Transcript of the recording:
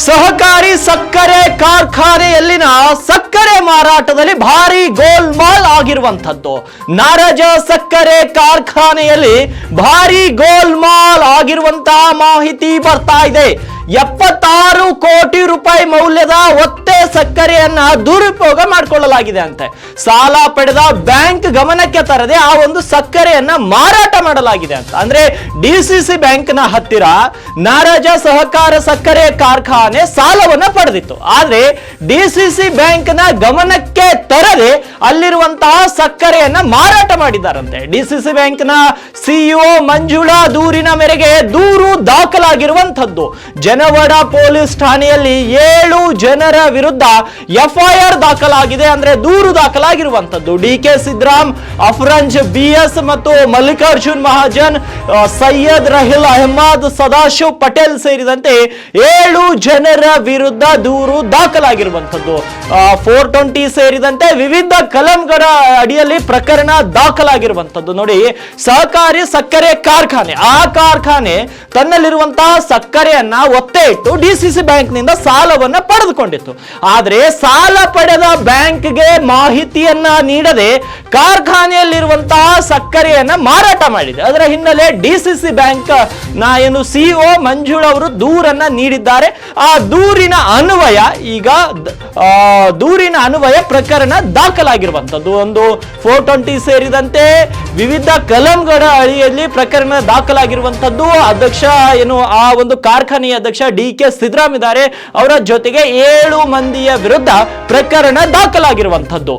ಸಹಕಾರಿ ಸಕ್ಕರೆ ಕಾರ್ಖಾನೆಯಲ್ಲಿನ ಸಕ್ಕರೆ ಮಾರಾಟದಲ್ಲಿ ಭಾರಿ ಗೋಲ್ಮಾಲ್ ಆಗಿರುವಂತದ್ದು. ನಾರಾಜ ಸಕ್ಕರೆ ಕಾರ್ಖಾನೆಯಲ್ಲಿ ಭಾರಿ ಗೋಲ್ಮಾಲ್ ಆಗಿರುವಂತಹ ಮಾಹಿತಿ ಬರ್ತಾ ಇದೆ. 76 ಕೋಟಿ ರೂಪಾಯಿ ಮೌಲ್ಯದ ಒತ್ತೆ ಸಕ್ಕರೆಯನ್ನ ದುರುಪಯೋಗ ಮಾಡಿಕೊಳ್ಳಲಾಗಿದೆ ಅಂತೆ. ಸಾಲ ಪಡೆದ ಬ್ಯಾಂಕ್ ಗಮನಕ್ಕೆ ತರದೆ ಆ ಒಂದು ಸಕ್ಕರೆಯನ್ನ ಮಾರಾಟ ಮಾಡಲಾಗಿದೆ ಅಂತ. ಅಂದ್ರೆ ಡಿಸಿಸಿ ಬ್ಯಾಂಕ್ ನ ಹತ್ತಿರ ನಾರಾಜ ಸಹಕಾರ ಸಕ್ಕರೆ ಕಾರ್ಖಾನೆ ಸಾಲವನ್ನ ಪಡೆದಿತ್ತು. ಆದ್ರೆ ಡಿಸಿಸಿ ಬ್ಯಾಂಕ್ ನ ಗಮನಕ್ಕೆ ತರದೆ ಅಲ್ಲಿರುವಂತಹ ಸಕ್ಕರೆಯನ್ನ ಮಾರಾಟ ಮಾಡಿದ್ದಾರಂತೆ. ಡಿಸಿಸಿ ಬ್ಯಾಂಕ್ ನ ಸಿಇಒ ಮಂಜುಳಾ ದೂರಿನ ಮೇರೆಗೆ ದೂರು ದಾಖಲಾಗಿರುವಂತದ್ದು. ಜನವಾಡ ಪೊಲೀಸ್ ಠಾಣೆಯಲ್ಲಿ 7 ಜನರ ವಿರುದ್ಧ ಎಫ್ಐಆರ್ ದಾಖಲಾಗಿದೆ. ಅಂದ್ರೆ ದೂರು ದಾಖಲಾಗಿರುವಂತದ್ದು. ಡಿಕೆ ಸಿದ್ದರಾಮ್, ಅಫ್ರಂಜ್ ಬಿಎಸ್ ಮತ್ತು ಮಲ್ಲಿಕಾರ್ಜುನ್ ಮಹಾಜನ್, ಸೈಯದ್ ರಹಿಲ್ ಅಹಮದ್, ಸದಾಶಿವ್ ಪಟೇಲ್ ಸೇರಿದಂತೆ 7 ಜನರ ವಿರುದ್ಧ ದೂರು ದಾಖಲಾಗಿರುವಂತದ್ದು. 420 ಸೇರಿದಂತೆ ವಿವಿಧ ಕಲಂಗಳ ಅಡಿಯಲ್ಲಿ ಪ್ರಕರಣ ದಾಖಲಾಗಿರುವಂತದ್ದು. ನೋಡಿ, ಸಹಕಾರಿ ಸಕ್ಕರೆ ಕಾರ್ಖಾನೆ, ಆ ಕಾರ್ಖಾನೆ ತನ್ನಲ್ಲಿರುವಂತಹ ಸಕ್ಕರೆಯನ್ನ ಒತ್ತೆ ಇಟ್ಟು ಡಿಸಿಸಿ ಬ್ಯಾಂಕ್ ನಿಂದ ಸಾಲವನ್ನ ಪಡೆದುಕೊಂಡಿತ್ತು. ಆದ್ರೆ ಸಾಲ ಪಡೆದ ಬ್ಯಾಂಕ್ಗೆ ಮಾಹಿತಿಯನ್ನ ನೀಡದೆ ಕಾರ್ಖಾನೆಯಲ್ಲಿರುವಂತಹ ಸಕ್ಕರೆಯನ್ನ ಮಾರಾಟ ಮಾಡಿದೆ. ಅದರ ಹಿನ್ನೆಲೆ ಡಿಸಿಸಿ ಬ್ಯಾಂಕ್ ನ ಸಿಇಒ ಮಂಜುಳಾ ಅವರು ದೂರನ್ನ ನೀಡಿದ್ದಾರೆ. ಆ ದೂರಿನ ಅನ್ವಯ ಪ್ರಕರಣ ದಾಖಲಾಗಿರುವಂತದ್ದು. ಒಂದು 420 ಸೇರಿದಂತೆ ವಿವಿಧ ಕಲಂಗಳ ಅಡಿಯಲ್ಲಿ ಪ್ರಕರಣ ದಾಖಲಾಗಿರುವಂತದ್ದು. ಅಧ್ಯಕ್ಷ ಆ ಒಂದು ಕಾರ್ಖಾನೆಯ ಅಧ್ಯಕ್ಷ ಡಿಕೆ ಸಿದ್ದರಾಮ್ ಇದ್ದಾರೆ. ಅವರ ಜೊತೆಗೆ 7 ಮಂದಿಯ ವಿರುದ್ಧ ಪ್ರಕರಣ ದಾಖಲಾಗಿರುವಂತದ್ದು.